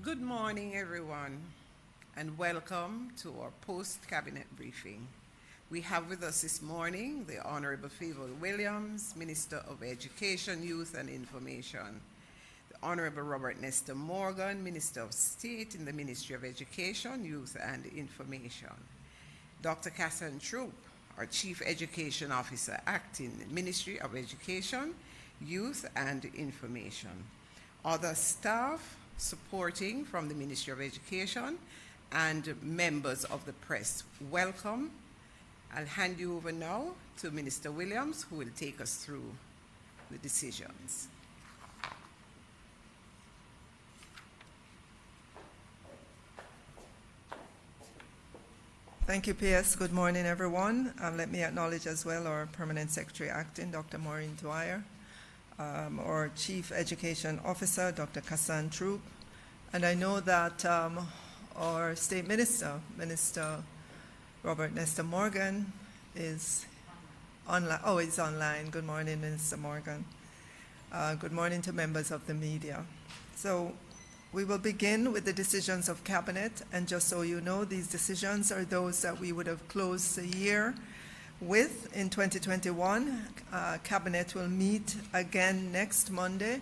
Good morning, everyone, and welcome to our post-cabinet briefing. We have with us this morning the Honorable Favor Williams, Minister of Education, Youth and Information, the Honorable Robert Nestor Morgan, Minister of State in the Ministry of Education, Youth and Information, Dr. Cassan Troop, our Chief Education Officer, acting Ministry of Education, Youth and Information, other staff supporting from the Ministry of Education, and members of the press. Welcome. I'll hand you over now to Minister Williams, who will take us through the decisions. Thank you, PS. Good morning, everyone. Let me acknowledge as well our Permanent Secretary Acting, Dr. Maureen Dwyer, our Chief Education Officer, Dr. Cassan Troop, and I know that our State Minister, Minister Robert Nestor Morgan, is online. Oh, he's online. Good morning, Minister Morgan. Good morning to members of the media. So we will begin with the decisions of Cabinet, and just so you know, these decisions are those that we would have closed the year with in 2021. Cabinet will meet again next Monday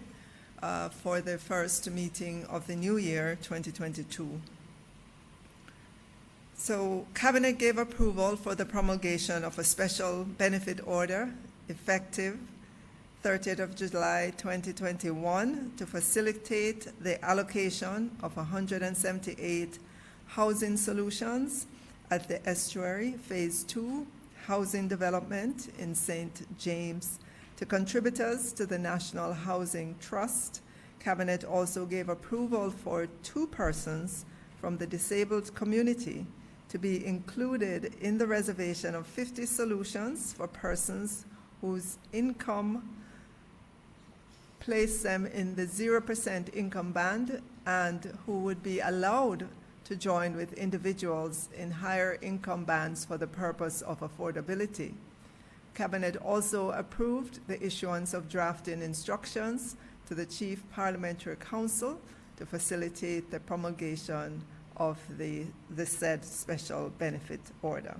for the first meeting of the new year, 2022. So Cabinet gave approval for the promulgation of a special benefit order effective 30th of July 2021 to facilitate the allocation of 178 housing solutions at the Estuary Phase 2 housing development in St. James to contributors to the National Housing Trust. Cabinet also gave approval for 2 persons from the disabled community to be included in the reservation of 50 solutions for persons whose income place them in the 0% income band and who would be allowed to join with individuals in higher income bands for the purpose of affordability. Cabinet also approved the issuance of drafting instructions to the Chief Parliamentary Council to facilitate the promulgation of the said special benefit order.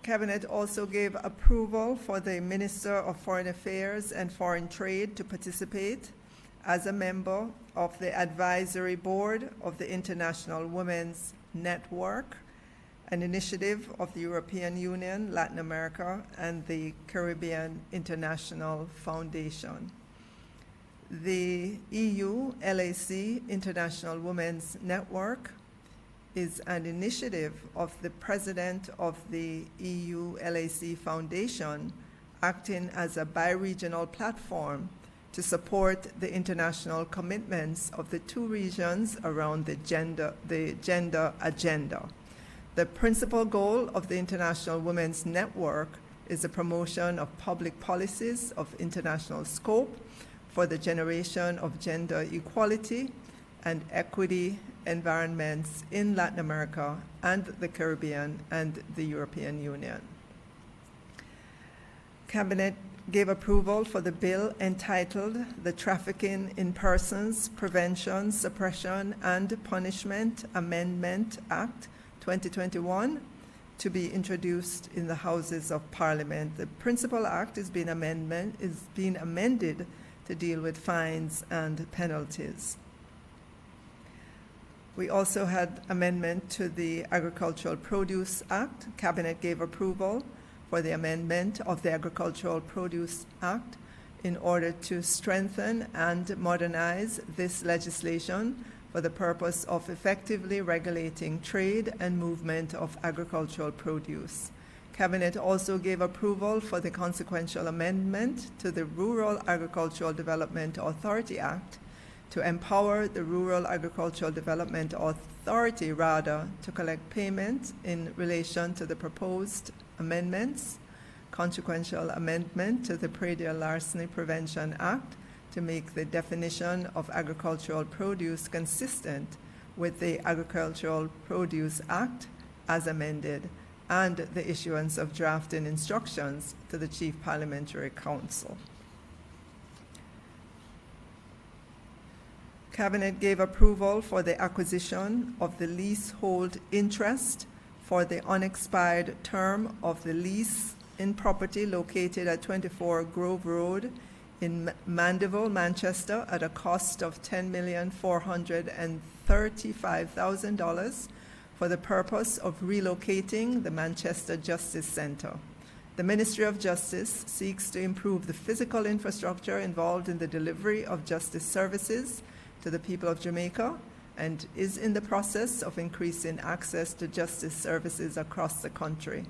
Cabinet also gave approval for the Minister of Foreign Affairs and Foreign Trade to participate as a member of the Advisory Board of the International Women's Network, an initiative of the European Union, Latin America, and the Caribbean International Foundation. The EU LAC, International Women's Network, is an initiative of the President of the EU LAC Foundation, acting as a bi-regional platform to support the international commitments of the 2 regions around the gender agenda. The principal goal of the International Women's Network is the promotion of public policies of international scope for the generation of gender equality and equity environments in Latin America and the Caribbean and the European Union. Cabinet gave approval for the bill entitled the Trafficking in Persons Prevention, Suppression and Punishment Amendment Act 2021 to be introduced in the Houses of Parliament. The principal act is being amended to deal with fines and penalties. We also had amendment to the Agricultural Produce Act. Cabinet gave approval for the amendment of the Agricultural Produce Act in order to strengthen and modernize this legislation for the purpose of effectively regulating trade and movement of agricultural produce. Cabinet also gave approval for the consequential amendment to the Rural Agricultural Development Authority Act to empower the Rural Agricultural Development Authority, to collect payment in relation to the proposed amendments, consequential amendment to the Predial Larceny Prevention Act to make the definition of agricultural produce consistent with the Agricultural Produce Act as amended, and the issuance of drafting instructions to the Chief Parliamentary Council. Cabinet gave approval for the acquisition of the leasehold interest for the unexpired term of the lease in property located at 24 Grove Road in Mandeville, Manchester, at a cost of $10,435,000 for the purpose of relocating the Manchester Justice Center. The Ministry of Justice seeks to improve the physical infrastructure involved in the delivery of justice services to the people of Jamaica and is in the process of increasing access to justice services across the country.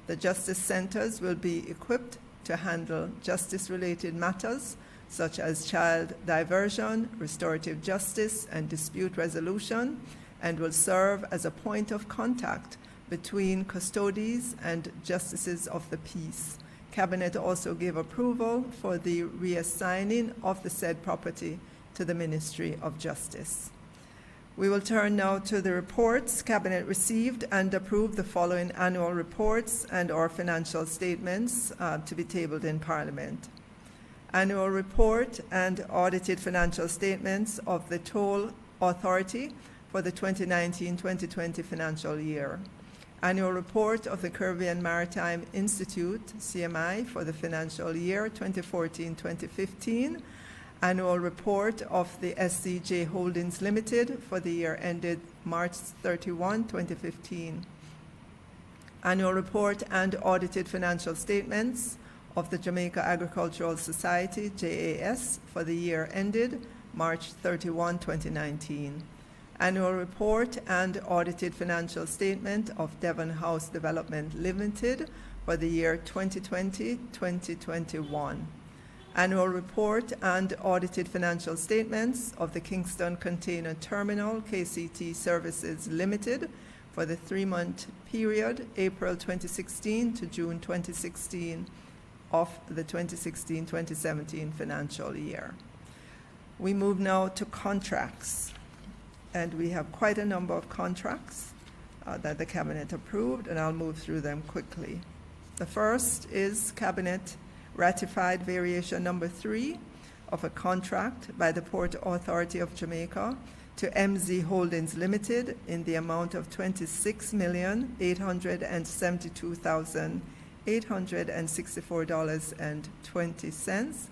The justice centers will be equipped to handle justice-related matters such as child diversion, restorative justice, and dispute resolution, and will serve as a point of contact between custodies and justices of the peace. Cabinet also gave approval for the reassigning of the said property to the Ministry of Justice. We will turn now to the reports. Cabinet received and approved the following annual reports and or financial statements to be tabled in Parliament. Annual report and audited financial statements of the Toll Authority for the 2019-2020 financial year. Annual report of the Caribbean Maritime Institute, CMI, for the financial year 2014-2015. Annual report of the SCJ Holdings Limited for the year ended March 31, 2015. Annual report and audited financial statements of the Jamaica Agricultural Society, JAS, for the year ended March 31, 2019. Annual report and audited financial statement of Devon House Development Limited for the year 2020-2021. Annual report and audited financial statements of the Kingston Container Terminal, KCT Services Limited, for the 3-month period, April 2016 to June 2016 of the 2016-2017 financial year. We move now to contracts, and we have quite a number of contracts that the Cabinet approved, and I'll move through them quickly. The first is Cabinet ratified variation number 3 of a contract by the Port Authority of Jamaica to MZ Holdings Limited in the amount of $26,872,864.20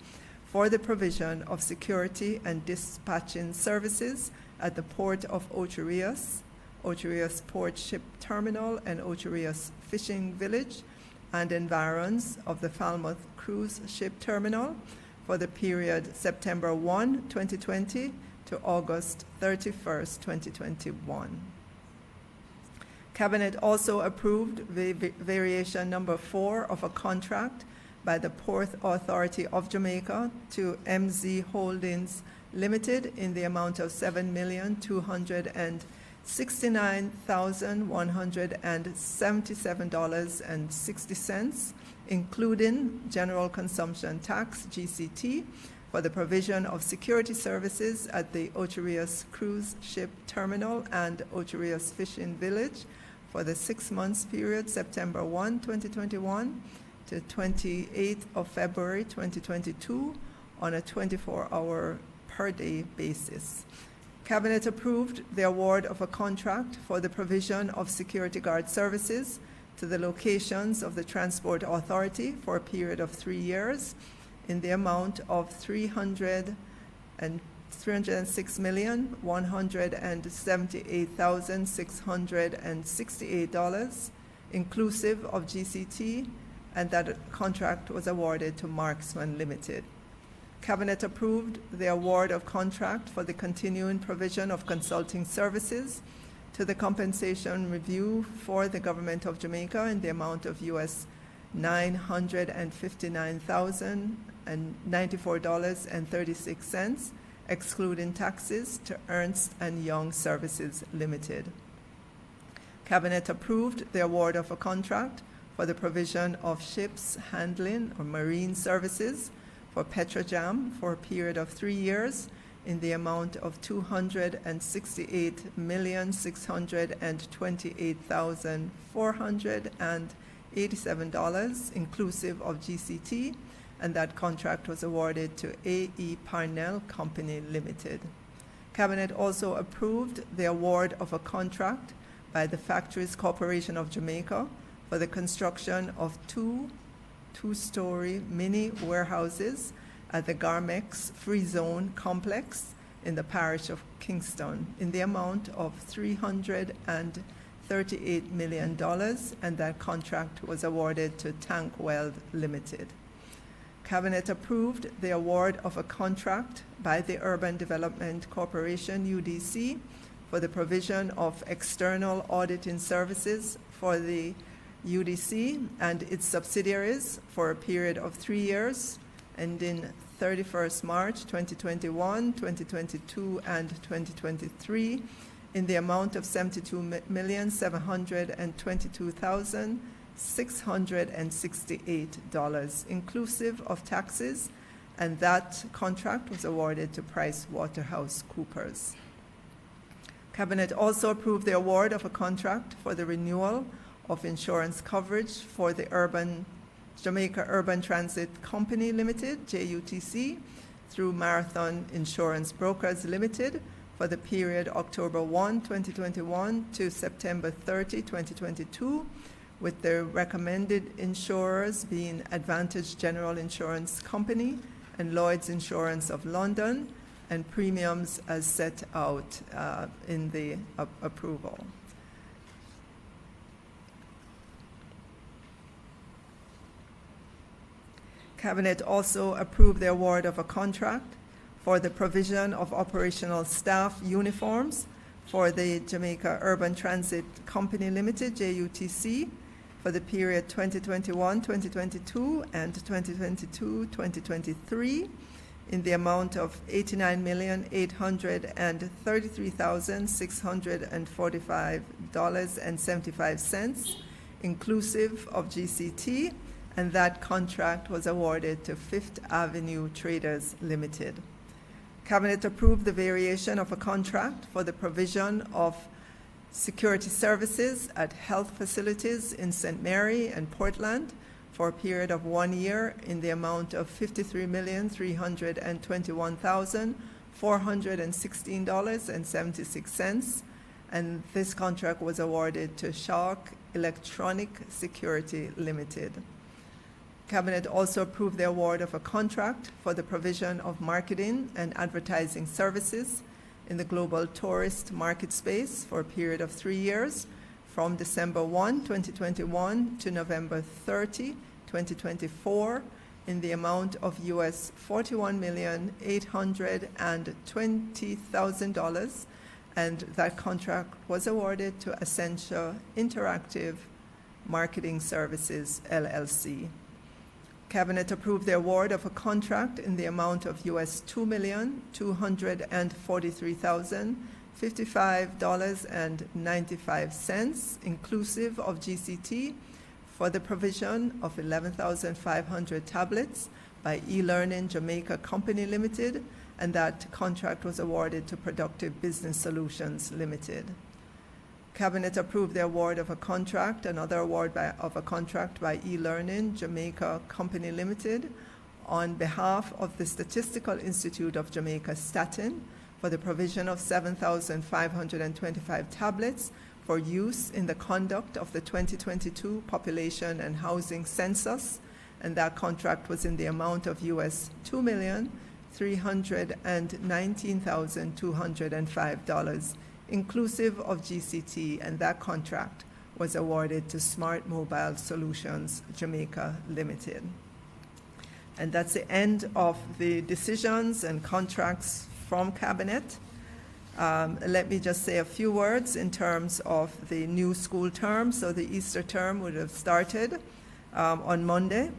for the provision of security and dispatching services at the Port of Ocho-Rios, Ocho-Rios Port Ship Terminal, and Ocho-Rios Fishing Village and environs of the Falmouth Cruise Ship Terminal for the period September 1, 2020 to August 31st, 2021. Cabinet also approved variation number 4 of a contract by the Port Authority of Jamaica to MZ Holdings Limited in the amount of $7,269,177.60, including general consumption tax, GCT, for the provision of security services at the Ocho-Rios Cruise Ship Terminal and Ocho-Rios Fishing Village for the 6 months period September 1, 2021 to 28th of February 2022 on a 24-hour per day basis. Cabinet approved the award of a contract for the provision of security guard services to the locations of the Transport Authority for a period of 3 years in the amount of $306,178,668, inclusive of GCT, and that contract was awarded to Marksman Limited. Cabinet approved the award of contract for the continuing provision of consulting services to the Compensation Review for the Government of Jamaica in the amount of US $959,094.36, excluding taxes, to Ernst & Young Services Limited. Cabinet approved the award of a contract for the provision of ships handling or marine services for Petrojam for a period of 3 years in the amount of $268,628,487, inclusive of GCT, and that contract was awarded to A.E. Parnell Company Limited. Cabinet also approved the award of a contract by the Factories Corporation of Jamaica for the construction of two-story mini warehouses at the Garmex Free Zone Complex in the parish of Kingston in the amount of $338 million, and that contract was awarded to Tankweld Limited. Cabinet approved the award of a contract by the Urban Development Corporation, UDC, for the provision of external auditing services for the UDC and its subsidiaries for a period of 3 years, ending 31st March 2021, 2022, and 2023, in the amount of $72,722,668, inclusive of taxes, and that contract was awarded to PricewaterhouseCoopers. Cabinet also approved the award of a contract for the renewal of insurance coverage for the Jamaica Urban Transit Company Limited, JUTC, through Marathon Insurance Brokers Limited for the period October 1, 2021 to September 30, 2022, with the recommended insurers being Advantage General Insurance Company and Lloyd's Insurance of London, and premiums as set out in the approval. Cabinet also approved the award of a contract for the provision of operational staff uniforms for the Jamaica Urban Transit Company Limited, JUTC, for the period 2021-2022 and 2022-2023 in the amount of $89,833,645.75, inclusive of GCT, and that contract was awarded to Fifth Avenue Traders Limited. Cabinet approved the variation of a contract for the provision of security services at health facilities in St. Mary and Portland for a period of 1 year in the amount of $53,321,416.76, and this contract was awarded to Shark Electronic Security Limited. Cabinet also approved the award of a contract for the provision of marketing and advertising services in the global tourist market space for a period of 3 years from December 1, 2021 to November 30, 2024 in the amount of US $41,820,000, and that contract was awarded to Essentia Interactive Marketing Services, LLC. Cabinet approved the award of a contract in the amount of US $2,243,055.95, inclusive of GCT, for the provision of 11,500 tablets by eLearning Jamaica Company Limited, and that contract was awarded to Productive Business Solutions Limited. Cabinet approved the award of a contract, another award of a contract by eLearning Jamaica Company Limited on behalf of the Statistical Institute of Jamaica, Statin, for the provision of 7,525 tablets for use in the conduct of the 2022 Population and Housing Census, and that contract was in the amount of US $2,319,205, inclusive of GCT, and that contract was awarded to Smart Mobile Solutions Jamaica Limited. And that's the end of the decisions and contracts from Cabinet. Let me just say a few words in terms of the new school term. So the Easter term would have started on Monday,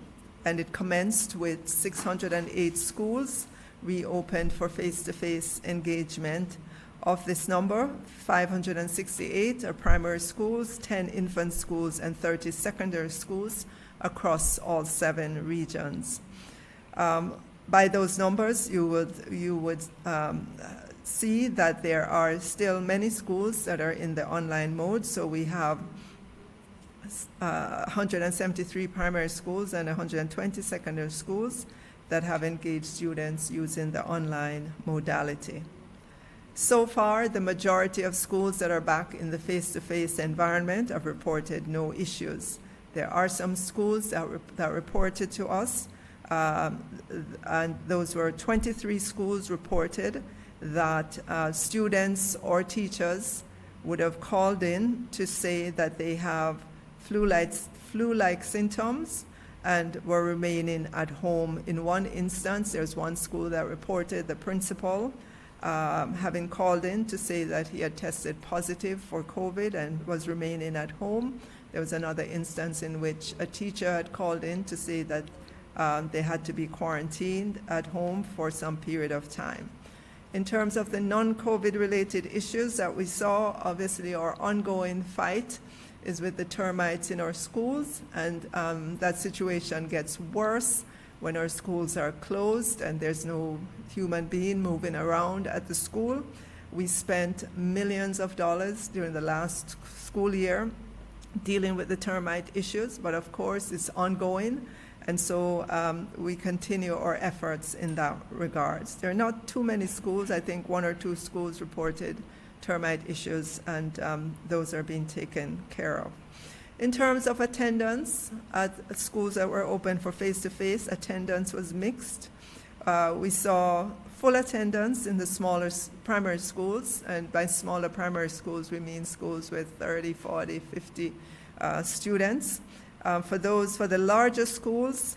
and it commenced with 608 schools reopened for face-to-face engagement. Of this number, 568 are primary schools, 10 infant schools, and 30 secondary schools across all 7 regions. By those numbers, you would see that there are still many schools that are in the online mode. So we have 173 primary schools and 120 secondary schools that have engaged students using the online modality. So far, the majority of schools that are back in the face-to-face environment have reported no issues. There are some schools that reported to us, and those were 23 schools reported that students or teachers would have called in to say that they have flu-like symptoms and were remaining at home. In one instance, there's one school that reported the principal having called in to say that he had tested positive for COVID and was remaining at home. There was another instance in which a teacher had called in to say that they had to be quarantined at home for some period of time. In terms of the non-COVID related issues that we saw, obviously our ongoing fight is with the termites in our schools, and that situation gets worse when our schools are closed and there's no human being moving around at the school. We spent millions of dollars during the last school year dealing with the termite issues, but of course it's ongoing, and so we continue our efforts in that regards. There are not too many schools. I think 1 or 2 schools reported termite issues, and those are being taken care of. In terms of attendance, at schools that were open for face-to-face, attendance was mixed. We saw full attendance in the smaller primary schools, and by smaller primary schools, we mean schools with 30, 40, 50 students. For the larger schools,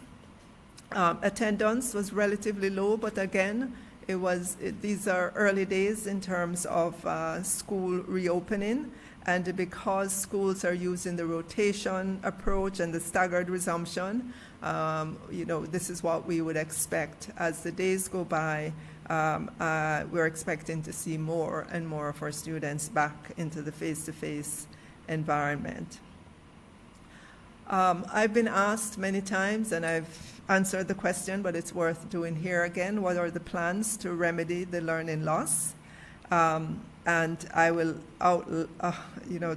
attendance was relatively low, but again, these are early days in terms of school reopening, and because schools are using the rotation approach and the staggered resumption, this is what we would expect. As the days go by, we're expecting to see more and more of our students back into the face-to-face environment. I've been asked many times, and I've answered the question, but it's worth doing here again, what are the plans to remedy the learning loss? And I will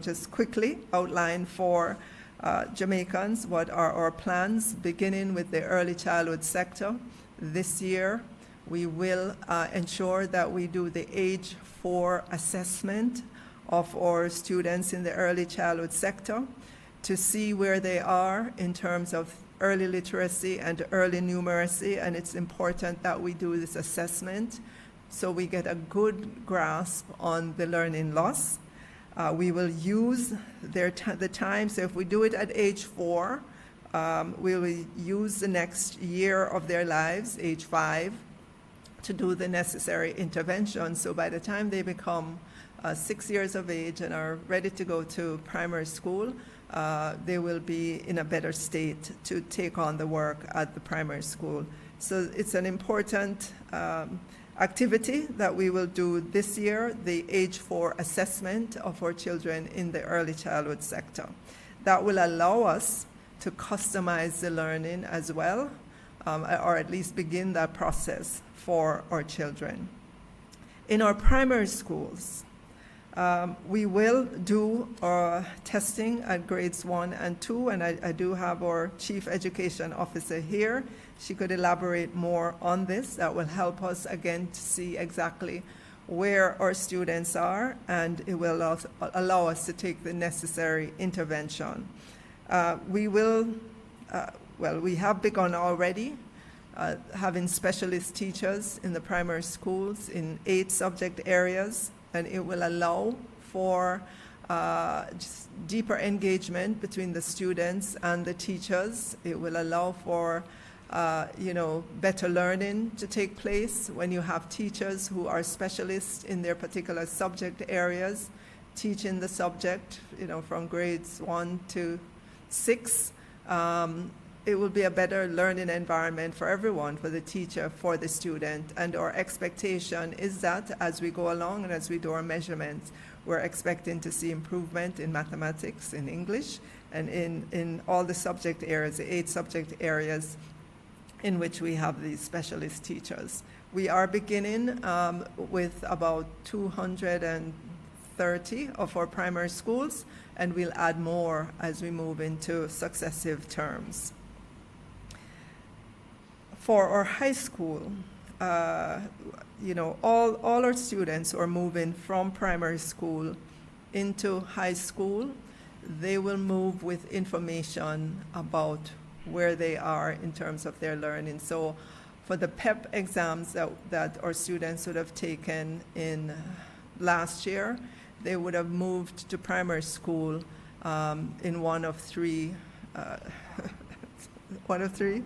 just quickly outline for Jamaicans what are our plans, beginning with the early childhood sector. This year, we will ensure that we do the age 4 assessment of our students in the early childhood sector to see where they are in terms of early literacy and early numeracy, and it's important that we do this assessment so we get a good grasp on the learning loss. We will use the time, so if we do it at age 4, we will use the next year of their lives, age 5, to do the necessary intervention. So by the time they become 6 years of age and are ready to go to primary school, they will be in a better state to take on the work at the primary school. So it's an important activity that we will do this year, the age 4 assessment of our children in the early childhood sector. That will allow us to customize the learning as well, or at least begin that process for our children. In our primary schools, we will do our testing at grades 1 and 2, and I do have our Chief Education Officer here. She could elaborate more on this. That will help us, again, to see exactly where our students are, and it will allow us to take the necessary intervention. We have begun already having specialist teachers in the primary schools in 8 subject areas, and it will allow for just deeper engagement between the students and the teachers. It will allow for better learning to take place when you have teachers who are specialists in their particular subject areas, teaching the subject, from grades 1 to 6. It will be a better learning environment for everyone, for the teacher, for the student. And our expectation is that as we go along and as we do our measurements, we're expecting to see improvement in mathematics, in English, and in all the subject areas, the 8 subject areas in which we have these specialist teachers. We are beginning with about 230 of our primary schools, and we'll add more as we move into successive terms. For our high school, all our students who are moving from primary school into high school, they will move with information about where they are in terms of their learning. So for the PEP exams that our students would have taken in last year, they would have moved to primary school in one of three, one of three?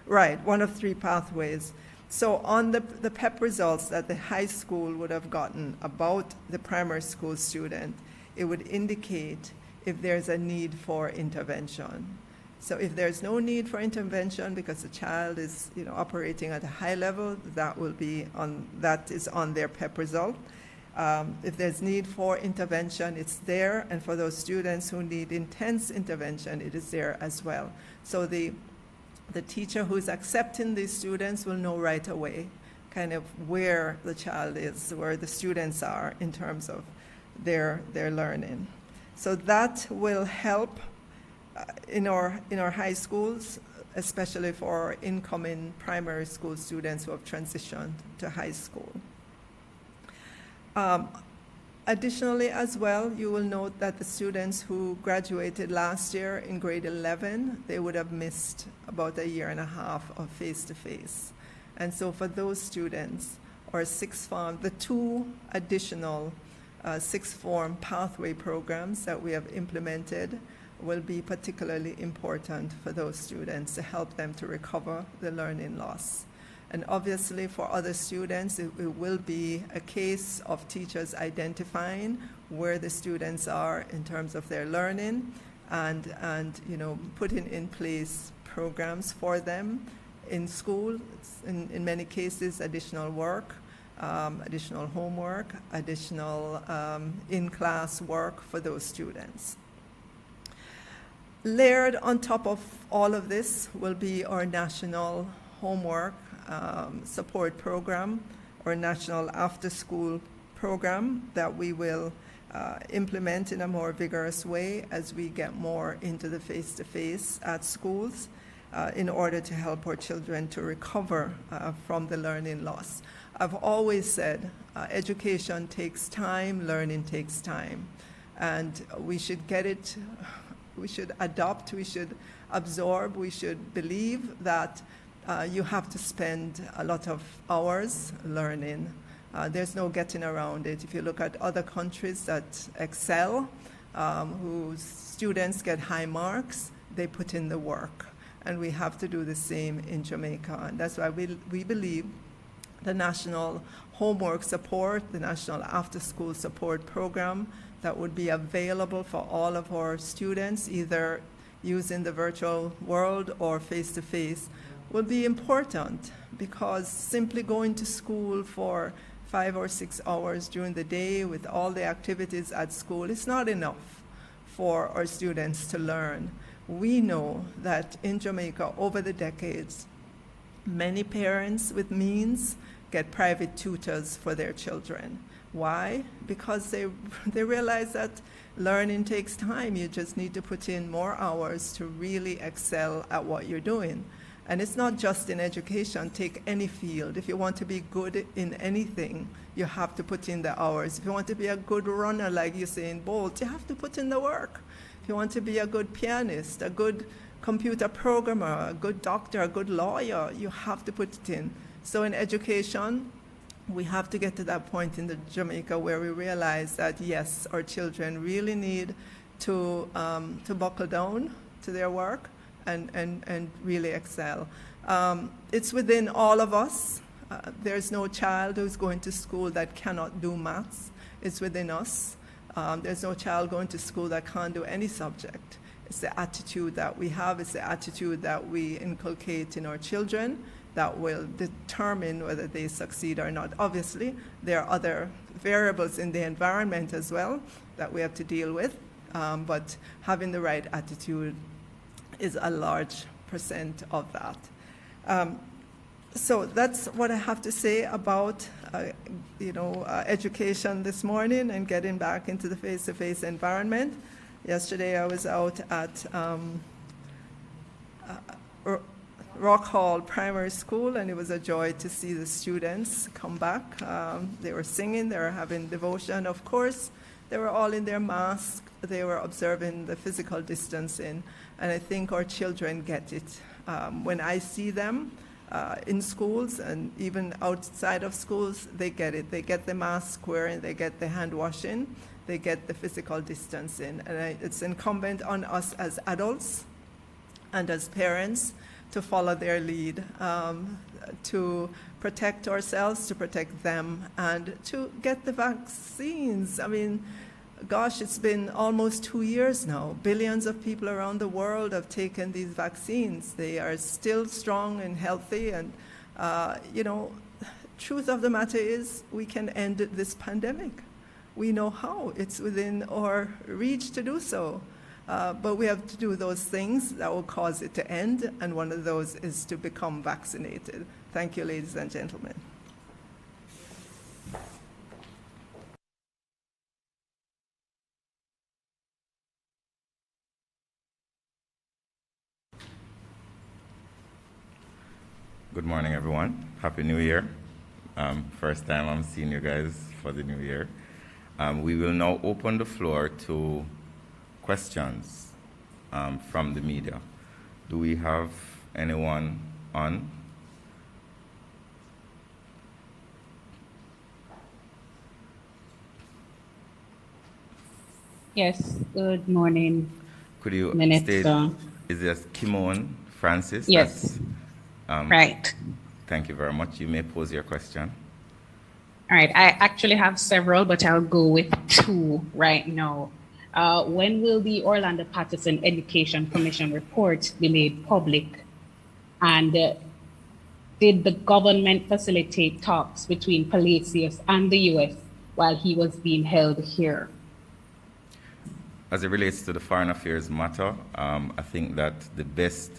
Right, one of three pathways. So on the PEP results that the high school would have gotten about the primary school student, it would indicate if there's a need for intervention. So if there's no need for intervention because the child is operating at a high level, that is on their PEP result. If there's need for intervention, it's there, and for those students who need intense intervention, it is there as well. So the teacher who's accepting these students will know right away kind of where the child is, where the students are in terms of their learning. So that will help in our high schools, especially for incoming primary school students who have transitioned to high school. Additionally, as well, you will note that the students who graduated last year in grade 11, they would have missed about a year and a half of face-to-face. And so for those students, or sixth form, the two additional sixth form pathway programs that we have implemented will be particularly important for those students to help them to recover the learning loss. And obviously for other students, it will be a case of teachers identifying where the students are in terms of their learning and putting in place programs for them in school. In many cases, additional work, additional homework, additional in-class work for those students. Layered on top of all of this will be our national homework support program, or national after-school program that we will implement in a more vigorous way as we get more into the face-to-face at schools in order to help our children to recover from the learning loss. I've always said education takes time, learning takes time, and we should get it, we should adopt, we should absorb, we should believe that you have to spend a lot of hours learning. There's no getting around it. If you look at other countries that excel, whose students get high marks, they put in the work. And we have to do the same in Jamaica. And that's why we believe the national homework support, the national after-school support program that would be available for all of our students, either using the virtual world or face-to-face, will be important, because simply going to school for 5 or 6 hours during the day with all the activities at school is not enough for our students to learn. We know that in Jamaica, over the decades, many parents with means get private tutors for their children. Why? Because they realize that learning takes time. You just need to put in more hours to really excel at what you're doing. And it's not just in education. Take any field. If you want to be good in anything, you have to put in the hours. If you want to be a good runner like Usain Bolt, you have to put in the work. If you want to be a good pianist, a good computer programmer, a good doctor, a good lawyer, you have to put it in. So in education, we have to get to that point in Jamaica where we realize that, yes, our children really need to buckle down to their work and really excel. It's within all of us. There's no child who's going to school that cannot do maths. It's within us. There's no child going to school that can't do any subject. It's the attitude that we have. It's the attitude that we inculcate in our children that will determine whether they succeed or not. Obviously, there are other variables in the environment as well that we have to deal with, but having the right attitude is a large percent of that. So that's what I have to say about education this morning and getting back into the face-to-face environment. Yesterday I was out at Rock Hall Primary School, and it was a joy to see the students come back. They were singing, they were having devotion. Of course, they were all in their masks. They were observing the physical distancing, and I think our children get it. When I see them in schools and even outside of schools, they get it. They get the mask wearing, they get the hand washing, they get the physical distancing. And it's incumbent on us as adults and as parents to follow their lead, to protect ourselves, to protect them, and to get the vaccines. I mean, gosh, it's been almost 2 years now. Billions of people around the world have taken these vaccines. They are still strong and healthy, and truth of the matter is we can end this pandemic. We know how. It's within our reach to do so. But we have to do those things that will cause it to end, and one of those is to become vaccinated. Thank you, ladies and gentlemen. Good morning, everyone. Happy New Year. First time I'm seeing you guys for the new year. We will now open the floor to questions from the media. Do we have anyone on? Yes, good morning. Could you Minister. state, is this Kimon Francis? Yes, right. Thank you very much. You may pose your question. All right, I actually have several, but I'll go with two right now. When will the Orlando Partisan Education Commission report be made public? And did the government facilitate talks between Palacios and the U.S. while he was being held here? As it relates to the foreign affairs matter, I think that the best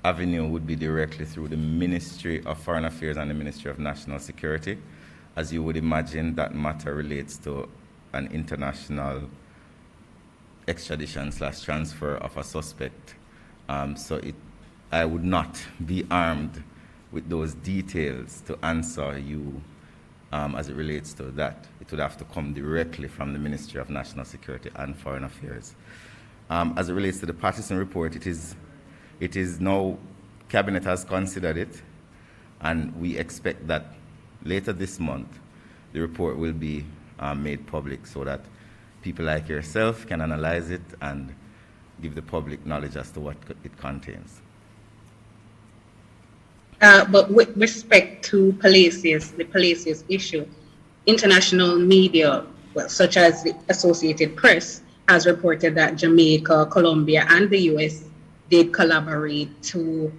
avenue would be directly through the Ministry of Foreign Affairs and the Ministry of National Security. As you would imagine, that matter relates to an international extradition / transfer of a suspect. I would not be armed with those details to answer you as it relates to that. It would have to come directly from the Ministry of National Security and Foreign Affairs. As it relates to the Partisan report, it is now, Cabinet has considered it, and we expect that later this month, the report will be made public so that people like yourself can analyze it and give the public knowledge as to what it contains. But with respect to Palacios, the Palacios issue, international media, well, such as the Associated Press, has reported that Jamaica, Colombia, and the U.S. did collaborate to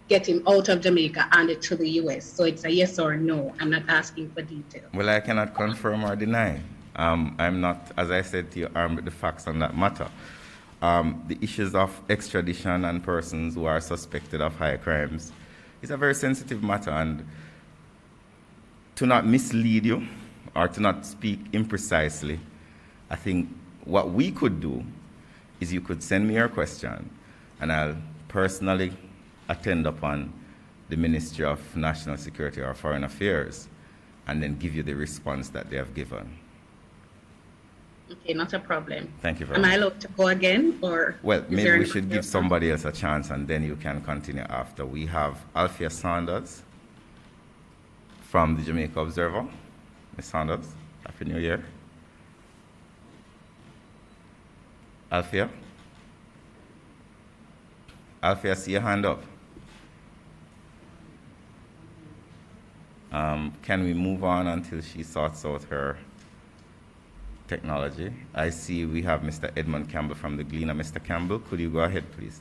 get him out of Jamaica and to the U.S. So it's a yes or no. I'm not asking for detail. Well, I cannot confirm or deny. I'm not, as I said to you, armed with the facts on that matter. The issues of extradition and persons who are suspected of high crimes is a very sensitive matter, and to not mislead you or to not speak imprecisely, I think what we could do is you could send me your question and I'll personally attend upon the Ministry of National Security or Foreign Affairs and then give you the response that they have given. Okay, not a problem. Thank you very much. Am I allowed to go again, or? Well, maybe we should give somebody else a chance and then you can continue after. We have Althea Saunders from the Jamaica Observer. Ms. Saunders, Happy New Year. Althea? Althea, see your hand up. Can we move on until she sorts out her technology? I see we have Mr. Edmund Campbell from the Gleaner. Mr. Campbell, could you go ahead, please?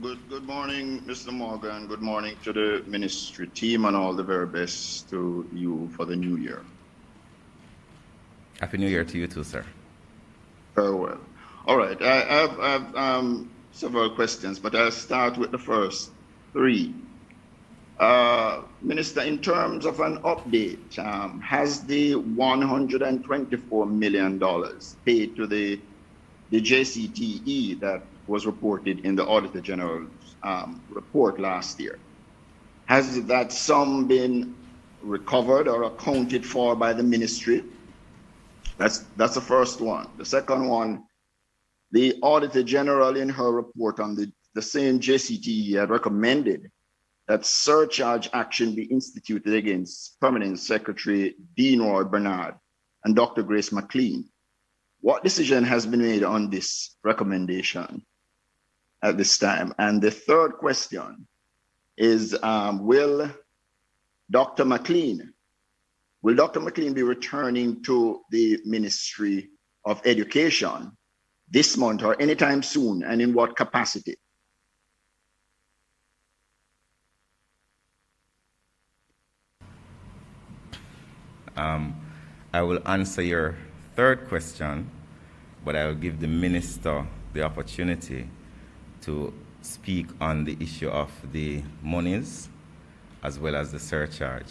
Good morning, Mr. Morgan. Good morning to the ministry team, and all the very best to you for the new year. Happy New Year to you too, sir. Very well. All right, I have several questions, but I'll start with the first three. Minister, in terms of an update, has the $124 million paid to the JCTE that was reported in the Auditor General's report last year. Has that sum been recovered or accounted for by the ministry? That's the first one. The second one, the Auditor General in her report on the same JCTE had recommended that surcharge action be instituted against Permanent Secretary Dean Roy Bernard and Dr. Grace McLean. What decision has been made on this recommendation at this time? And the third question is, will Dr. McLean be returning to the Ministry of Education this month or anytime soon, and in what capacity? I will answer your third question, but I will give the minister the opportunity to speak on the issue of the monies as well as the surcharge.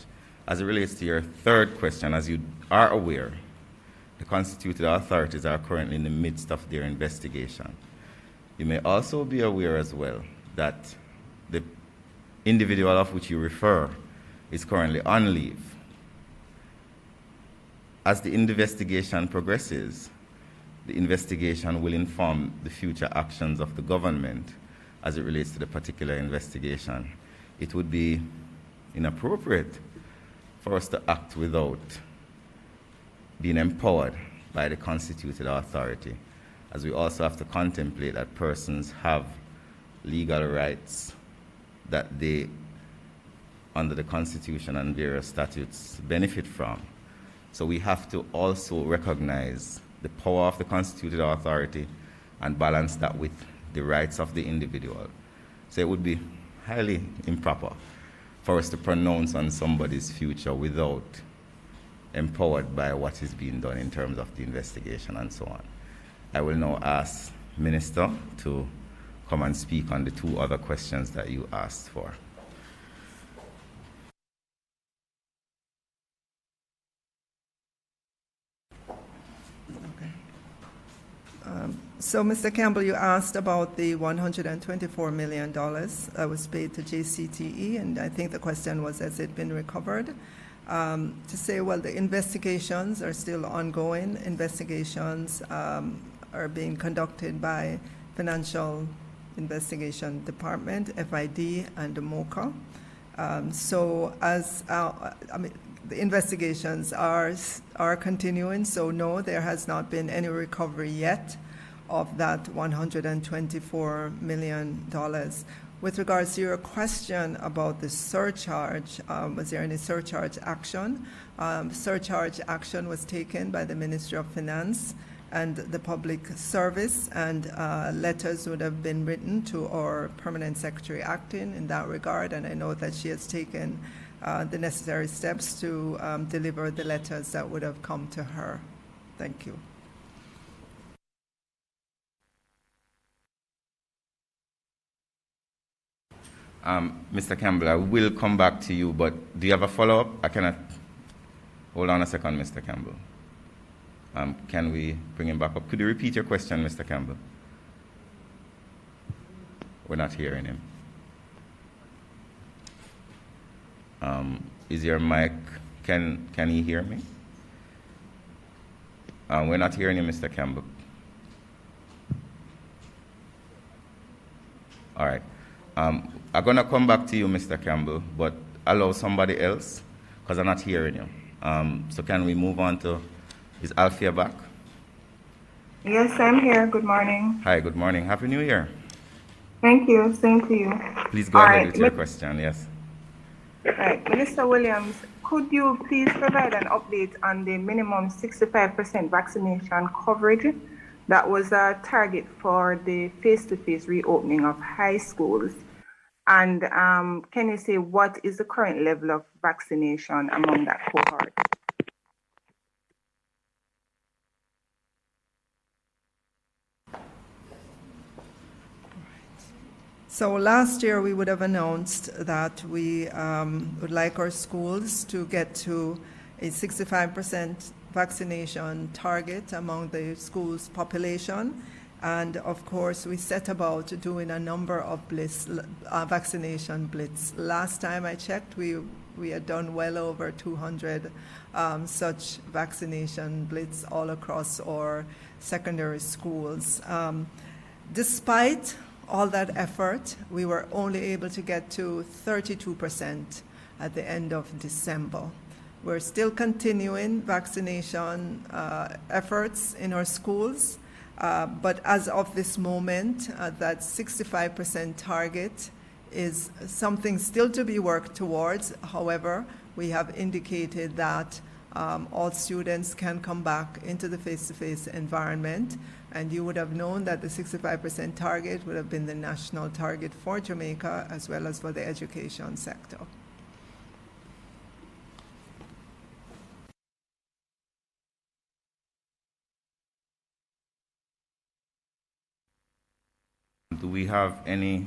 As it relates to your third question, as you are aware, the constituted authorities are currently in the midst of their investigation. You may also be aware as well that the individual of which you refer is currently on leave. As the investigation progresses, the investigation will inform the future actions of the government as it relates to the particular investigation. It would be inappropriate for us to act without being empowered by the constituted authority, as we also have to contemplate that persons have legal rights that they, under the Constitution and various statutes, benefit from. So we have to also recognize the power of the constituted authority and balance that with the rights of the individual. So it would be highly improper for us to pronounce on somebody's future without empowered by what is being done in terms of the investigation and so on. I will now ask Minister to come and speak on the two other questions that you asked for. So, Mr. Campbell, you asked about the $124 million that was paid to JCTE, and I think the question was, has it been recovered? To say, well, the investigations are still ongoing. Investigations are being conducted by Financial Investigation Department, FID, and the MOCA. The investigations are continuing, so no, there has not been any recovery yet of that $124 million. With regards to your question about the surcharge, was there any surcharge action? Surcharge action was taken by the Ministry of Finance and the Public Service, and letters would have been written to our Permanent Secretary acting in that regard, and I know that she has taken the necessary steps to deliver the letters that would have come to her. Thank you. Mr. Campbell, I will come back to you, but do you have a follow-up? I cannot. Hold on a second, Mr. Campbell. Can we bring him back up? Could you repeat your question, Mr. Campbell? We're not hearing him. Is your mic, can he hear me? We're not hearing you, Mr. Campbell. All right. I'm going to come back to you, Mr. Campbell, but allow somebody else, because I'm not hearing you. So can we move on to, is Alfia back? Yes, I'm here. Good morning. Hi, good morning. Happy New Year. Thank you. Same to you. Please go ahead with your question, yes. Right. Minister Williams, could you please provide an update on the minimum 65% vaccination coverage that was a target for the face-to-face reopening of high schools? And can you say what is the current level of vaccination among that cohort? So last year we would have announced that we would like our schools to get to a 65% vaccination target among the school's population, And of course, we set about doing a number of vaccination blitz. Last time I checked, we had done well over 200 such vaccination blitz all across our secondary schools. Despite all that effort, we were only able to get to 32% at the end of December. We're still continuing vaccination efforts in our schools, but as of this moment, that 65% target is something still to be worked towards. However, we have indicated that all students can come back into the face-to-face environment, and you would have known that the 65% target would have been the national target for Jamaica as well as for the education sector. Do we have any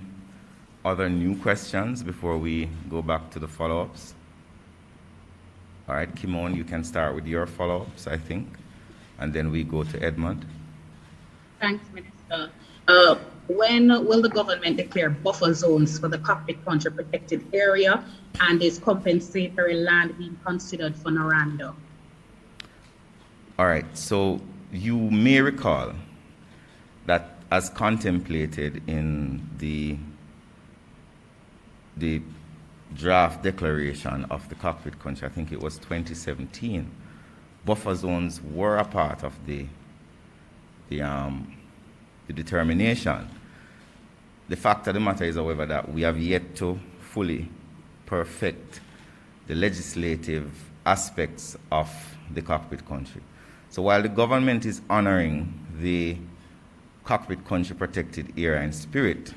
other new questions before we go back to the follow-ups? All right, Kimon, you can start with your follow-ups, I think, and then we go to Edmund. Thanks, Minister. When will the government declare buffer zones for the cockpit country protected area, and is compensatory land being considered for Naranda? All right, so you may recall that as contemplated in the draft declaration of the cockpit country, I think it was 2017, buffer zones were a part of the determination. The fact of the matter is, however, that we have yet to fully perfect the legislative aspects of the cockpit country. So while the government is honoring the cockpit country protected area in spirit,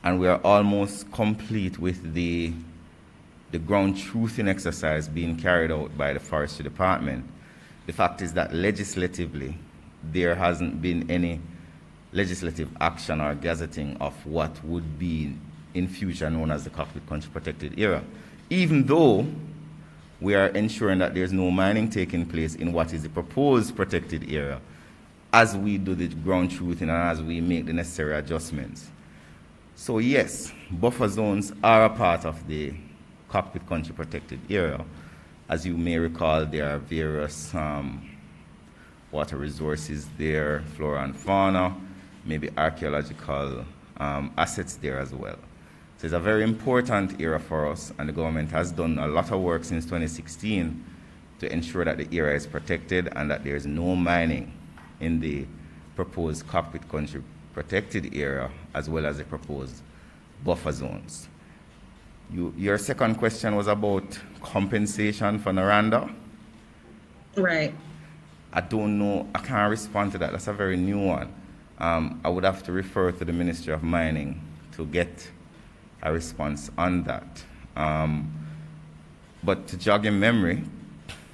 and we are almost complete with the ground truthing exercise being carried out by the Forestry Department, the fact is that legislatively there hasn't been any legislative action or gazetting of what would be in future known as the cockpit country protected area, even though we are ensuring that there's no mining taking place in what is the proposed protected area as we do the ground truthing and as we make the necessary adjustments. So yes, buffer zones are a part of the cockpit country protected area. As you may recall, there are various water resources there, flora and fauna, maybe archaeological assets there as well. So it's a very important area for us, and the government has done a lot of work since 2016 to ensure that the area is protected and that there is no mining in the proposed cockpit country protected area as well as the proposed buffer zones. Your second question was about compensation for Naranda? Right. I don't know, I can't respond to that. That's a very new one. I would have to refer to the Ministry of Mining to get a response on that. But to jog in memory,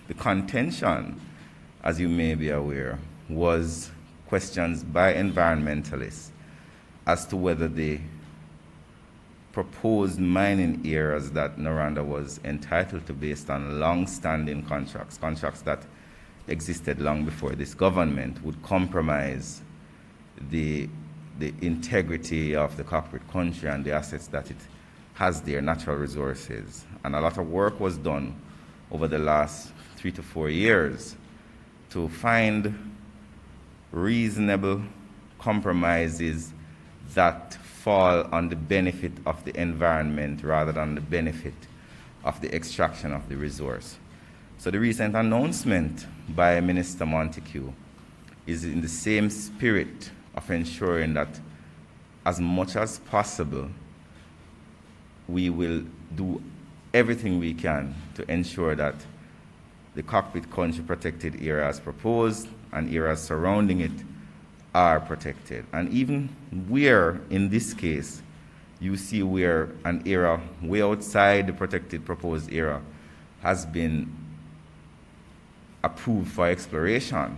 the contention, as you may be aware, was questions by environmentalists as to whether the proposed mining areas that Naranda was entitled to based on long-standing contracts that existed long before this government, would compromise the integrity of the cockpit country and the assets that it has there, natural resources. And a lot of work was done over the last 3 to 4 years to find reasonable compromises that fall on the benefit of the environment rather than the benefit of the extraction of the resource. So the recent announcement by Minister Montague is in the same spirit of ensuring that as much as possible we will do everything we can to ensure that the cockpit country protected areas proposed and areas surrounding it are protected. And even where, in this case, you see where an area way outside the protected proposed area has been approved for exploration,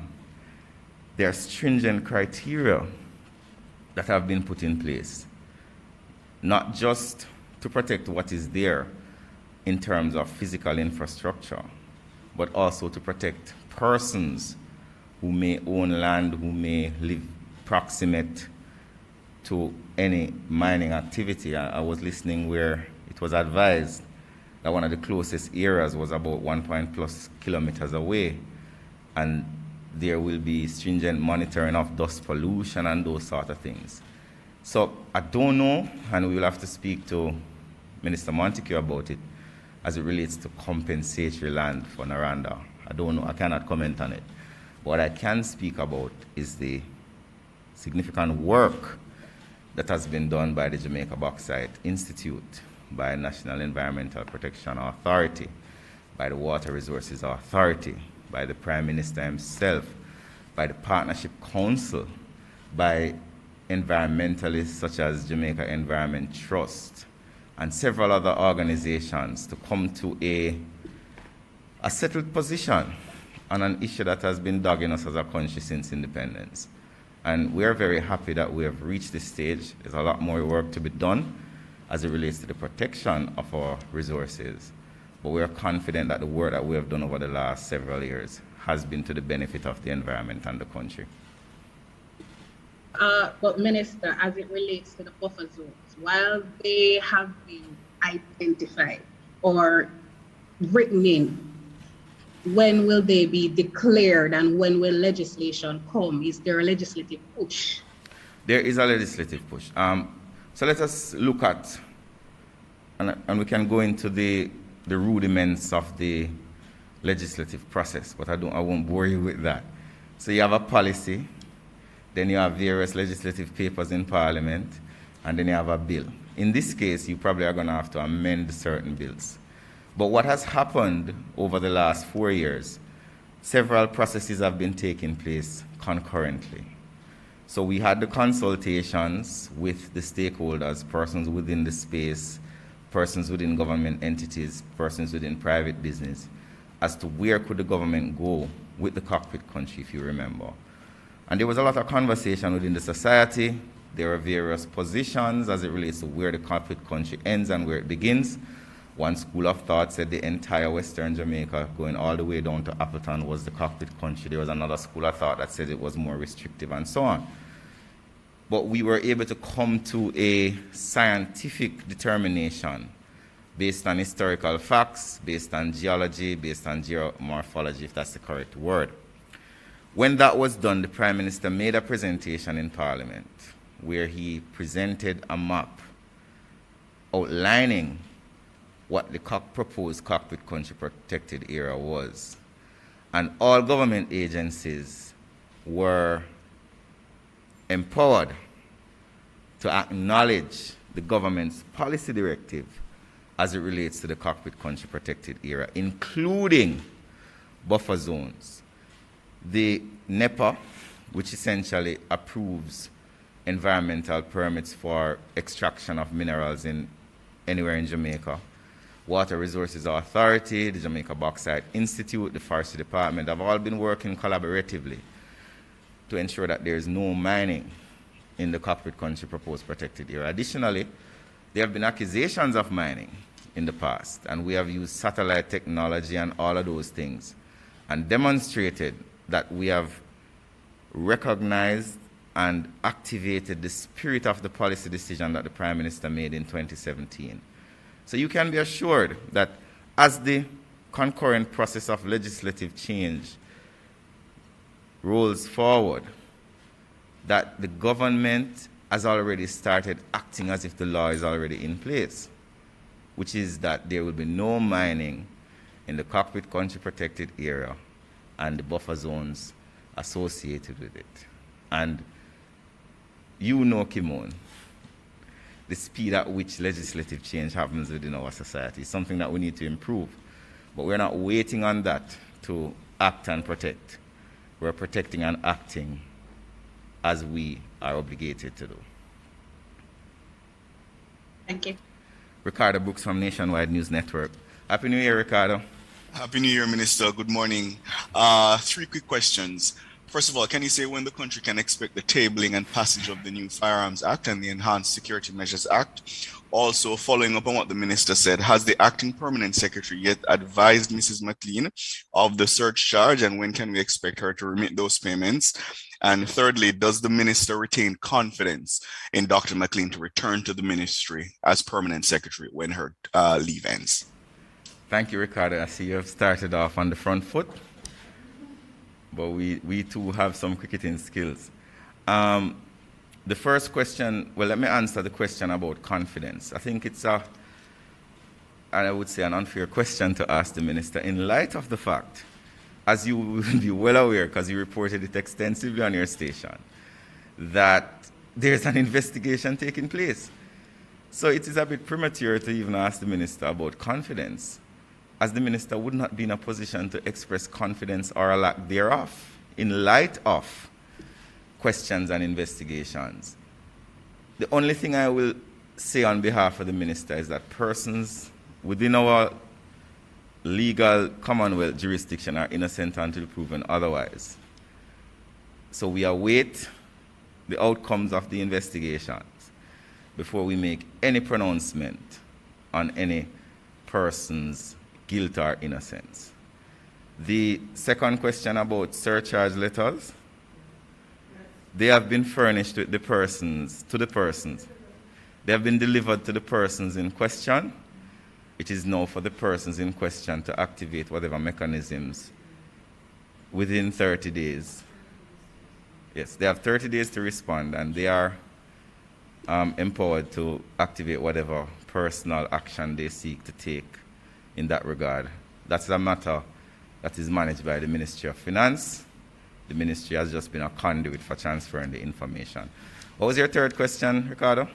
there are stringent criteria that have been put in place, not just to protect what is there in terms of physical infrastructure, but also to protect persons who may own land, who may live proximate to any mining activity. I was listening where it was advised that one of the closest areas was about 1+ kilometers away, and there will be stringent monitoring of dust pollution and those sort of things. So I don't know, and we will have to speak to Minister Montague about it as it relates to compensatory land for Naranda. I don't know, I cannot comment on it. What I can speak about is the significant work that has been done by the Jamaica Bauxite Institute, by National Environmental Protection Authority, by the Water Resources Authority, by the Prime Minister himself, by the Partnership Council, by environmentalists such as Jamaica Environment Trust, and several other organizations to come to a settled position on an issue that has been dogging us as a country since independence. And we are very happy that we have reached this stage. There's a lot more work to be done as it relates to the protection of our resources. But we are confident that the work that we have done over the last several years has been to the benefit of the environment and the country. But Minister, as it relates to the buffer zones, while they have been identified or written in, when will they be declared and when will legislation come? Is there a legislative push? There is a legislative push. So let us look at, and we can go into the rudiments of the legislative process, but I won't bore you with that. So you have a policy, then you have various legislative papers in Parliament, and then you have a bill. In this case, you probably are going to have to amend certain bills. But what has happened over the last 4 years, several processes have been taking place concurrently. So we had the consultations with the stakeholders, persons within the space, persons within government entities, persons within private business, as to where could the government go with the cockpit country, if you remember. And there was a lot of conversation within the society. There are various positions as it relates to where the cockpit country ends and where it begins. One school of thought said the entire Western Jamaica, going all the way down to Appleton, was the cockpit country. There was another school of thought that said it was more restrictive, and so on. But we were able to come to a scientific determination based on historical facts, based on geology, based on geomorphology, if that's the correct word. When that was done, the Prime Minister made a presentation in Parliament where he presented a map outlining what the proposed cockpit country protected area was. And all government agencies were empowered to acknowledge the government's policy directive as it relates to the cockpit country protected area, including buffer zones. The NEPA, which essentially approves environmental permits for extraction of minerals anywhere in Jamaica, Water Resources Authority, the Jamaica Bauxite Institute, the Forestry Department have all been working collaboratively to ensure that there is no mining in the cockpit country proposed protected area. Additionally, there have been accusations of mining in the past, and we have used satellite technology and all of those things and demonstrated that we have recognized and activated the spirit of the policy decision that the Prime Minister made in 2017. So you can be assured that as the concurrent process of legislative change rolls forward, that the government has already started acting as if the law is already in place, which is that there will be no mining in the cockpit country protected area and the buffer zones associated with it. And you know, Kimon, the speed at which legislative change happens within our society is something that we need to improve. But we're not waiting on that to act and protect. We're protecting and acting as we are obligated to do. Thank you. Ricardo Brooks from Nationwide News Network. Happy New Year, Ricardo. Happy New Year, Minister. Good morning. 3 quick questions. First of all, can you say when the country can expect the tabling and passage of the new Firearms Act and the Enhanced Security Measures Act? Also, following up on what the minister said, has the acting permanent secretary yet advised Mrs. McLean of the surcharge, and when can we expect her to remit those payments? And thirdly, does the minister retain confidence in Dr. McLean to return to the ministry as permanent secretary when her leave ends? Thank you, Ricardo. I see you have started off on the front foot, but we too have some cricketing skills. The first question, well, let me answer the question about confidence. I think it's I would say, an unfair question to ask the minister in light of the fact, as you will be well aware because you reported it extensively on your station, that there's an investigation taking place. So it is a bit premature to even ask the minister about confidence, as the minister would not be in a position to express confidence or a lack thereof in light of questions and investigations. The only thing I will say on behalf of the minister is that persons within our legal Commonwealth jurisdiction are innocent until proven otherwise. So we await the outcomes of the investigations before we make any pronouncement on any person's guilt or innocence. The second question about surcharge letters, they have been furnished with the persons. They have been delivered to the persons in question. It is now for the persons in question to activate whatever mechanisms within 30 days. Yes, they have 30 days to respond, and they are empowered to activate whatever personal action they seek to take in that regard. That's a matter that is managed by the Ministry of Finance. The ministry has just been a conduit for transferring the information. What was your third question, Ricardo?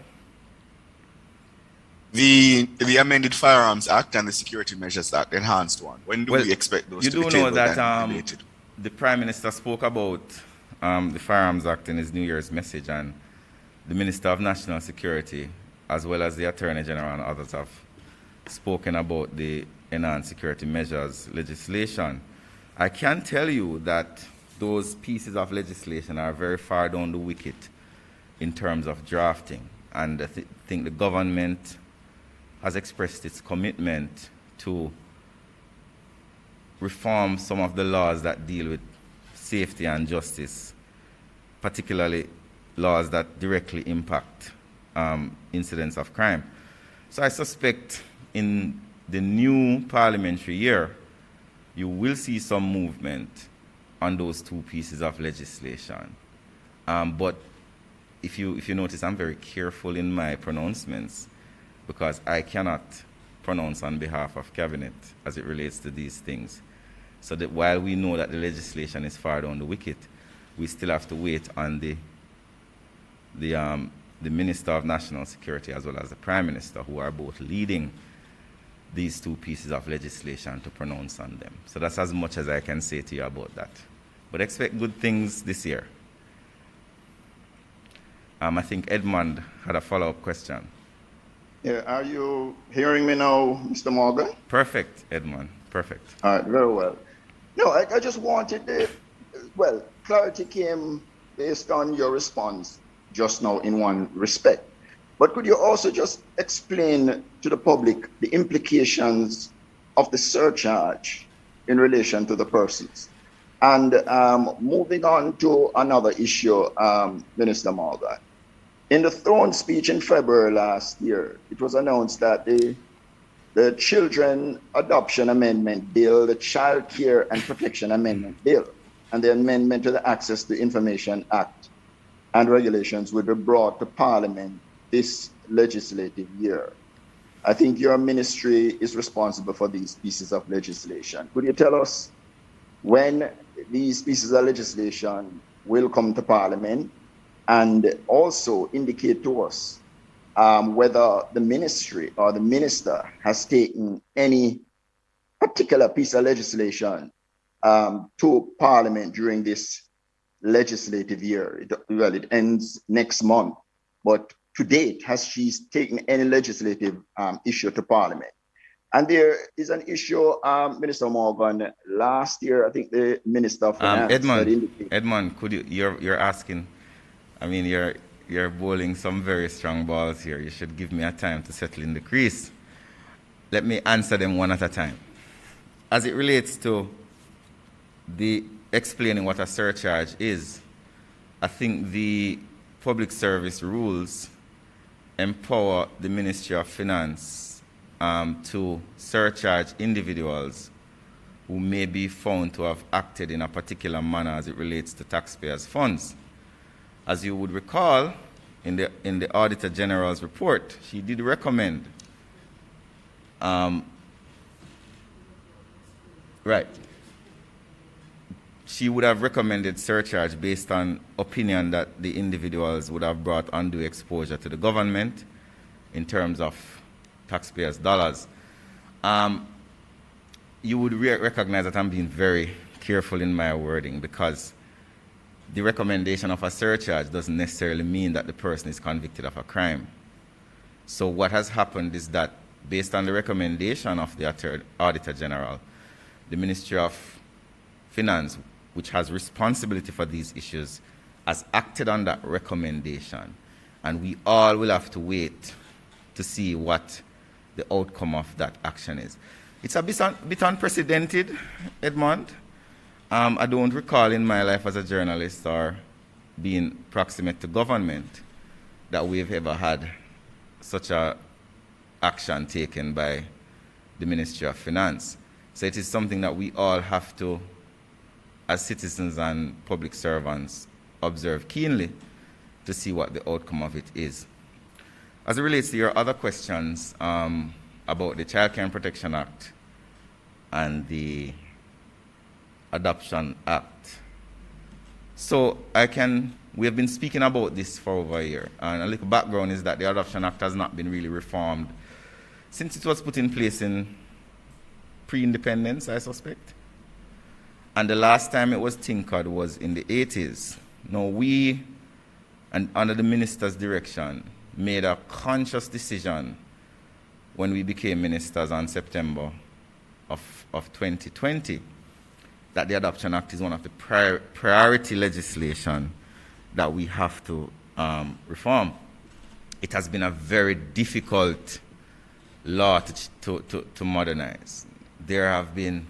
The amended Firearms Act and the Security Measures Act, enhanced one. When do we expect those to be tabled? You do know that the Prime Minister spoke about the Firearms Act in his New Year's message, and the Minister of National Security, as well as the Attorney General and others, have spoken about the enhanced security measures legislation. I can tell you that those pieces of legislation are very far down the wicket in terms of drafting, and I think the government has expressed its commitment to reform some of the laws that deal with safety and justice, particularly laws that directly impact incidents of crime. So I suspect in the new parliamentary year, you will see some movement on those two pieces of legislation. But if you notice, I'm very careful in my pronouncements, because I cannot pronounce on behalf of Cabinet as it relates to these things. So that while we know that the legislation is far down the wicket, we still have to wait on the Minister of National Security as well as the Prime Minister, who are both leading these two pieces of legislation, to pronounce on them. So that's as much as I can say to you about that. But expect good things this year. I think Edmund had a follow-up question. Yeah, are you hearing me now, Mr. Morgan? Perfect, Edmund, perfect. All right, very well. No, I just wanted clarity came based on your response just now in one respect. But could you also just explain to the public the implications of the surcharge in relation to the persons? And moving on to another issue, Minister Morgan. In the throne speech in February last year, it was announced that the Children Adoption Amendment Bill, the Child Care and Protection Amendment Bill, and the amendment to the Access to Information Act and regulations would be brought to Parliament this legislative year. I think your ministry is responsible for these pieces of legislation. Could you tell us when these pieces of legislation will come to Parliament, and also indicate to us whether the ministry or the minister has taken any particular piece of legislation to Parliament during this legislative year? It ends next month, but to date, has she taken any legislative issue to Parliament? And there is an issue, Minister Morgan, last year, I think the Minister of Finance Edmund, could you're asking, I mean, you're bowling some very strong balls here. You should give me a time to settle in the crease. Let me answer them one at a time. As it relates to the explaining what a surcharge is, I think the public service rules empower the Ministry of Finance to surcharge individuals who may be found to have acted in a particular manner as it relates to taxpayers' funds. As you would recall, in the Auditor General's report, she did recommend, she would have recommended surcharge based on opinion that the individuals would have brought undue exposure to the government in terms of taxpayers' dollars. You would recognize that I'm being very careful in my wording, because the recommendation of a surcharge doesn't necessarily mean that the person is convicted of a crime. So what has happened is that, based on the recommendation of the Auditor General, the Ministry of Finance, which has responsibility for these issues, has acted on that recommendation. And we all will have to wait to see what the outcome of that action is. It's a bit unprecedented, Edmond. I don't recall in my life as a journalist or being proximate to government that we've ever had such a action taken by the Ministry of Finance. So it is something that we all have to, as citizens and public servants, observe keenly to see what the outcome of it is. As it relates to your other questions about the Child Care and Protection Act and Adoption Act. So we have been speaking about this for over a year, and a little background is that the Adoption Act has not been really reformed since it was put in place in pre-independence, I suspect. And the last time it was tinkered was in the 80s. Now we, and under the minister's direction, made a conscious decision when we became ministers on September of 2020 that the Adoption Act is one of the priority legislation that we have to reform. It has been a very difficult law to modernize. There have been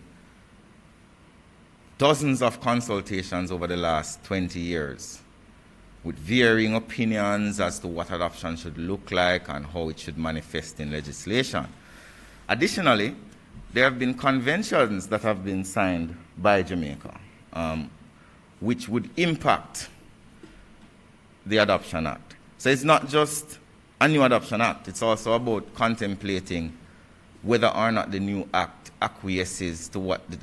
dozens of consultations over the last 20 years with varying opinions as to what adoption should look like and how it should manifest in legislation. Additionally, there have been conventions that have been signed by Jamaica, which would impact the Adoption Act. So it's not just a new Adoption Act, it's also about contemplating whether or not the new act acquiesces to what the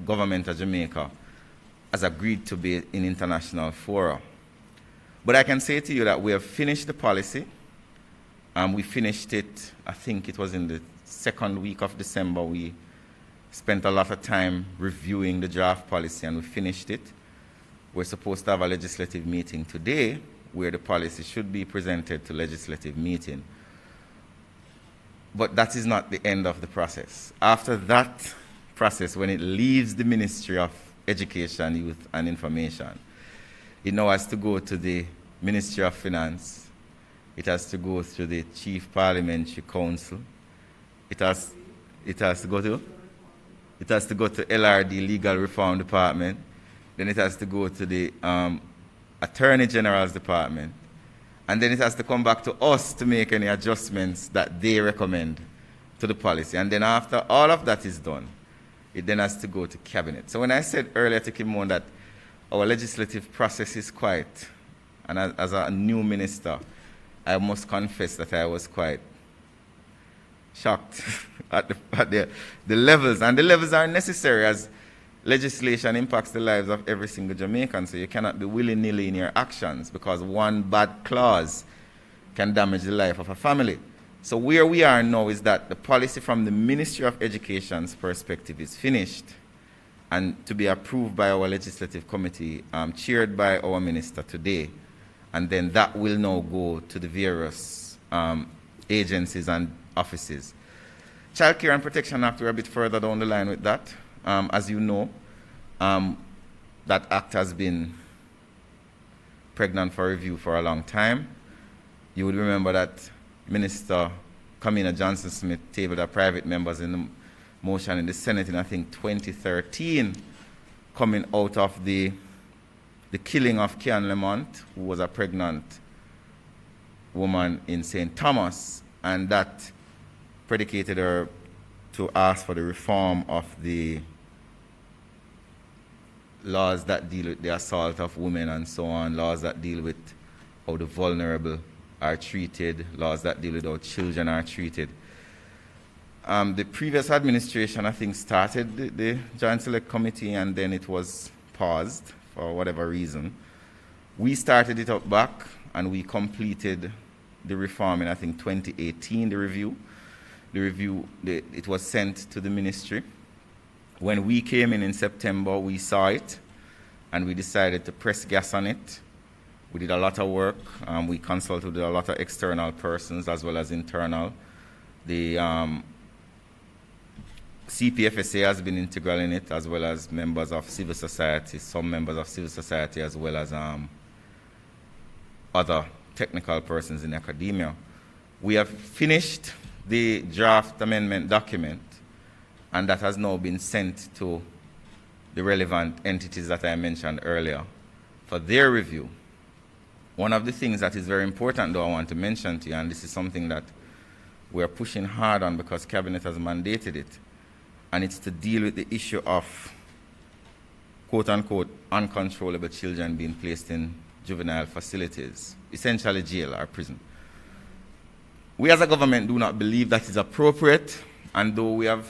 government of Jamaica has agreed to be in international fora. But I can say to you that we have finished the policy. We finished it, I think it was in the second week of December. We spent a lot of time reviewing the draft policy and we finished it. We're supposed to have a legislative meeting today where the policy should be presented to legislative meeting. But that is not the end of the process. After that process, when it leaves the Ministry of Education, Youth and Information, it now has to go to the Ministry of Finance. It has to go through the Chief Parliamentary Council. It has to go to LRD, Legal Reform Department. Then it has to go to the Attorney General's Department. And then it has to come back to us to make any adjustments that they recommend to the policy. And then after all of that is done, it then has to go to Cabinet. So when I said earlier to Kimon that our legislative process is quite, and as a new minister, I must confess that I was quite shocked at the levels. And the levels are necessary as legislation impacts the lives of every single Jamaican, so you cannot be willy-nilly in your actions because one bad clause can damage the life of a family. So where we are now is that the policy from the Ministry of Education's perspective is finished and to be approved by our legislative committee, chaired by our minister today. And then that will now go to the various agencies and offices. Child Care and Protection Act, we're a bit further down the line with that. As you know, that act has been pregnant for review for a long time. You would remember that Minister Kamina Johnson-Smith tabled her private members in the motion in the Senate in, I think, 2013, coming out of the the killing of Kian Lamont, who was a pregnant woman in St. Thomas, and that predicated her to ask for the reform of the laws that deal with the assault of women and so on, laws that deal with how the vulnerable are treated, laws that deal with how children are treated. The previous administration, I think, started the Joint Select Committee, and then it was paused for whatever reason. We started it up back, and we completed the reform in, I think, 2018, the review. It was sent to the ministry. When we came in September, we saw it, and we decided to press gas on it. We did a lot of work. We consulted with a lot of external persons as well as internal. The CPFSA has been integral in it, as well as members of civil society, some members of civil society, as well as other technical persons in academia. We have finished the draft amendment document, and that has now been sent to the relevant entities that I mentioned earlier for their review. One of the things that is very important, though, I want to mention to you, and this is something that we're pushing hard on because Cabinet has mandated it, and it's to deal with the issue of quote-unquote uncontrollable children being placed in juvenile facilities, essentially jail or prison. We as a government do not believe that is appropriate, and though we have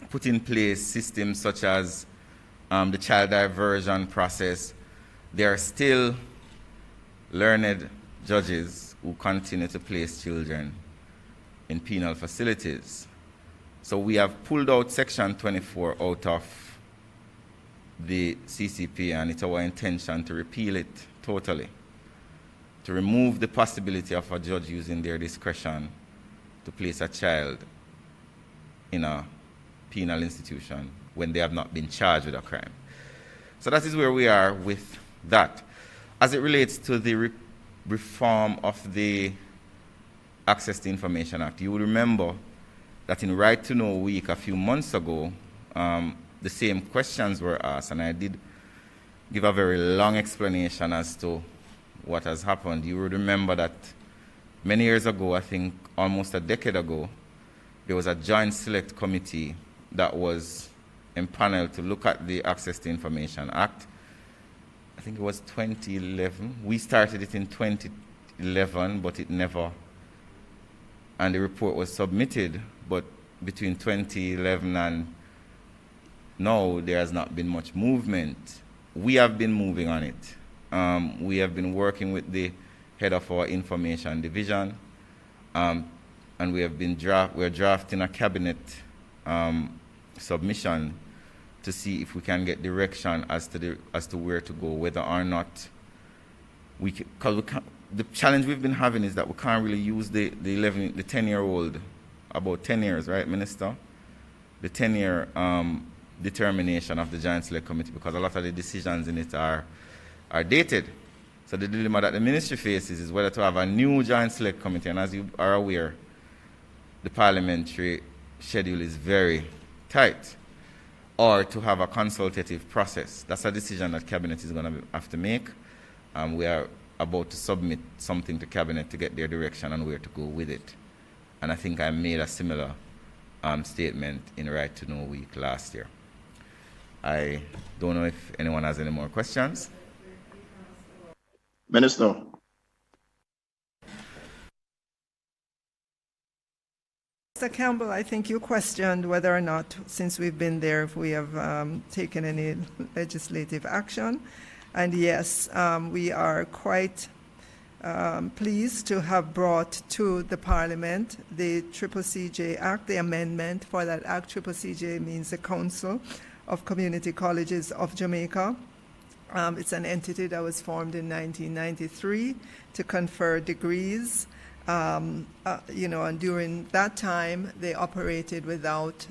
put in place systems such as the child diversion process, there are still learned judges who continue to place children in penal facilities. So we have pulled out Section 24 out of the CCP, and it's our intention to repeal it totally, to remove the possibility of a judge using their discretion to place a child in a penal institution when they have not been charged with a crime. So that is where we are with that. As it relates to the reform of the Access to Information Act, you will remember that in Right to Know Week a few months ago, the same questions were asked, and I did give a very long explanation as to what has happened. You would remember that many years ago, I think almost a decade ago, there was a Joint Select Committee that was empaneled to look at the Access to Information Act. I think it was 2011. We started it in 2011, but it never, and the report was submitted, but between 2011 and now, there has not been much movement. We have been moving on it. We have been working with the head of our information division, and we have been we're drafting a cabinet submission to see if we can get direction as to where to go, whether or not the challenge we've been having is that we can't really use the 10-year-old, about 10 years, right, Minister? The 10-year determination of the Joint Select Committee, because a lot of the decisions in it are dated. So the dilemma that the ministry faces is whether to have a new Joint Select Committee, and as you are aware, the parliamentary schedule is very tight, or to have a consultative process. That's a decision that Cabinet is going to have to make. We are about to submit something to Cabinet to get their direction on where to go with it. And I think I made a similar statement in Right to Know Week last year. I don't know if anyone has any more questions. Minister. Mr. Campbell, I think you questioned whether or not, since we've been there, if we have taken any legislative action. And yes, we are quite pleased to have brought to the Parliament the CCCJ Act, the amendment for that Act. CCCJ means the Council of Community Colleges of Jamaica. It's an entity that was formed in 1993 to confer degrees. And during that time, they operated without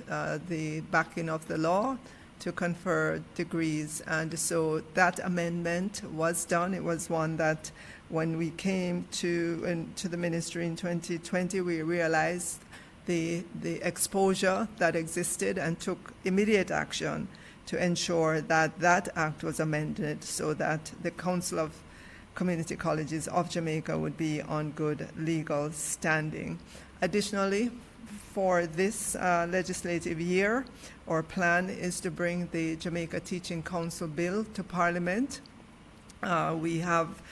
the backing of the law to confer degrees. And so that amendment was done. It was one that when we came to the ministry in 2020, we realized the exposure that existed and took immediate action to ensure that that act was amended so that the Council of Community Colleges of Jamaica would be on good legal standing. Additionally, for this legislative year, our plan is to bring the Jamaica Teaching Council bill to Parliament. We have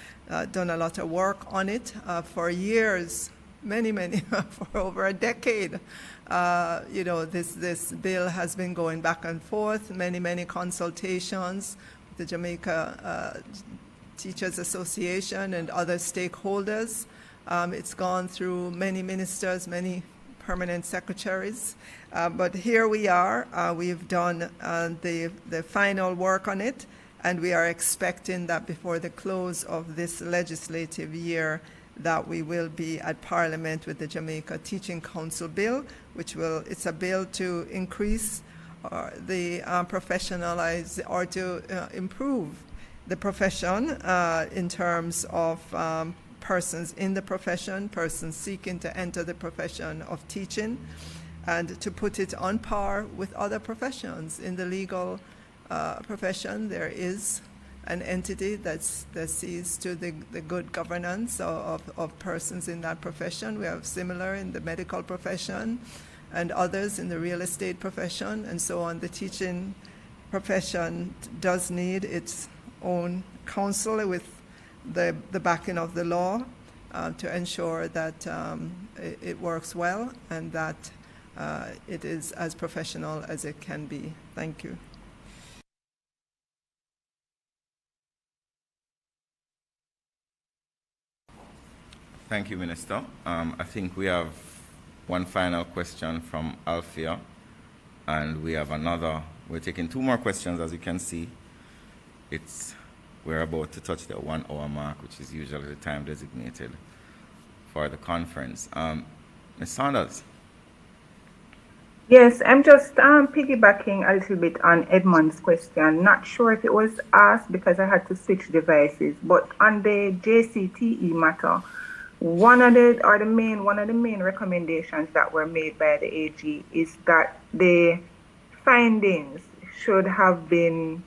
done a lot of work on it for years, many, for over a decade. This bill has been going back and forth, many consultations with the Jamaica Teachers Association and other stakeholders. It's gone through many ministers, many permanent secretaries. But here we are. We've done the final work on it, and we are expecting that before the close of this legislative year that we will be at Parliament with the Jamaica Teaching Council bill, it's a bill to increase the professionalize or to improve the profession in terms of persons in the profession, persons seeking to enter the profession of teaching, and to put it on par with other professions. In the legal profession, there is an entity that sees to the good governance of persons in that profession. We have similar in the medical profession and others in the real estate profession and so on. The teaching profession does need its own counsel with the backing of the law to ensure that it works well and that it is as professional as it can be. Thank you. Thank you, Minister. I think we have one final question from Althea, and we have another. We're taking two more questions, as you can see. We're about to touch the 1 hour mark, which is usually the time designated for the conference. Ms. Saunders. Yes, I'm just piggybacking a little bit on Edmund's question. Not sure if it was asked because I had to switch devices, but on the JCTE matter, one of the main recommendations that were made by the AG is that the findings should have been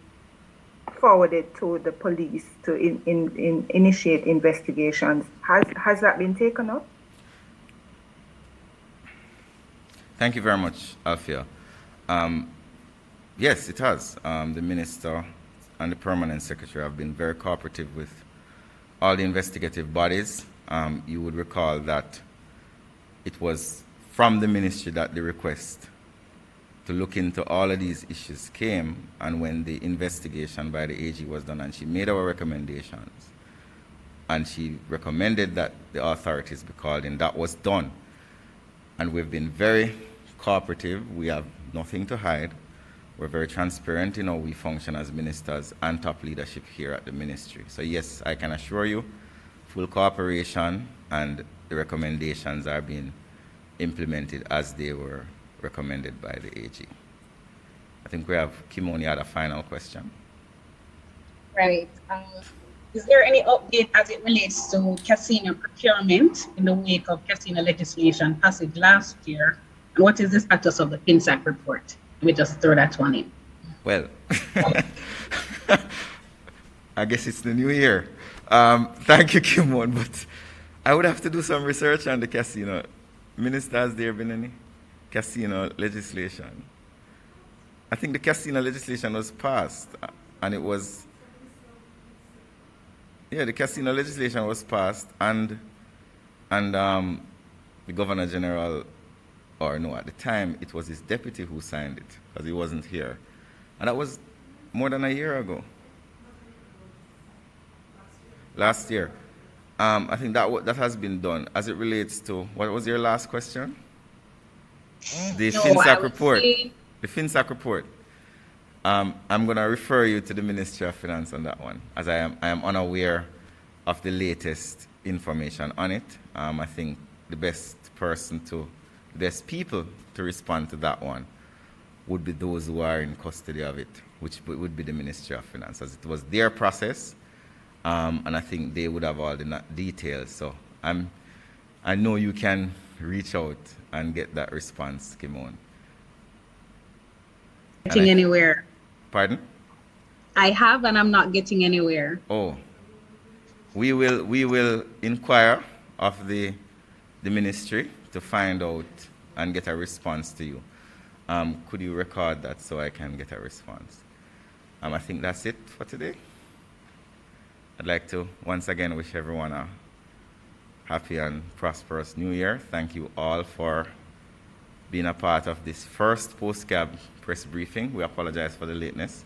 forwarded to the police to initiate investigations. Has that been taken up? Thank you very much, Althea. Yes, it has. The Minister and the Permanent Secretary have been very cooperative with all the investigative bodies. You would recall that it was from the Ministry that the request to look into all of these issues came, and when the investigation by the AG was done and she made our recommendations and she recommended that the authorities be called in, that was done. And we've been very cooperative. We have nothing to hide. We're very transparent in how we function as ministers and top leadership here at the ministry. So yes, I can assure you, full cooperation, and the recommendations are being implemented as they were recommended by the AG. I think we have Kimoni had a final question. Right. Is there any update as it relates to casino procurement in the wake of casino legislation passage last year? And what is the status of the FinSAC report? Let me just throw that one in. Well, I guess it's the new year. Thank you, Kimon, but I would have to do some research on the casino. Minister, has there been any casino legislation? I think the casino legislation was passed, and it was, yeah, the casino legislation was passed, and the Governor General, or no, at the time, it was his deputy who signed it, because he wasn't here. And that was more than a year ago. Last year. I think that has been done. As it relates to, what was your last question? The FinSAC report. The FinSAC report. I'm going to refer you to the Ministry of Finance on that one, as I am unaware of the latest information on it. I think the best people to respond to that one would be those who are in custody of it, which would be the Ministry of Finance, as it was their process, and I think they would have all the details. So I know you can reach out and get that response, Kimon. Getting anywhere. Pardon? I have, and I'm not getting anywhere. Oh, we will inquire of the ministry to find out and get a response to you. Could you record that so I can get a response? I think that's it for today. I'd like to once again wish everyone a happy and prosperous New Year. Thank you all for being a part of this first post-cab press briefing. We apologize for the lateness.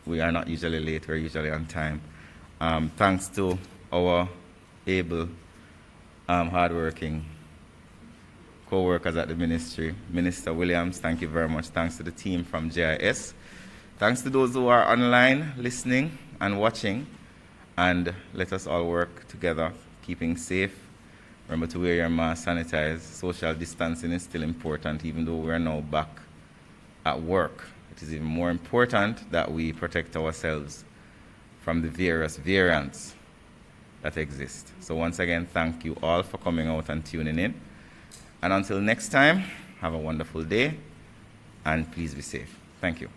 We are not usually late, we're usually on time. Thanks to our able, hardworking co-workers at the ministry. Minister Williams, thank you very much. Thanks to the team from JIS. Thanks to those who are online, listening and watching. And let us all work together, keeping safe. Remember to wear your mask, sanitize. Social distancing is still important, even though we're now back at work. It is even more important that we protect ourselves from the various variants that exist. So once again, thank you all for coming out and tuning in. And until next time, have a wonderful day, and please be safe. Thank you.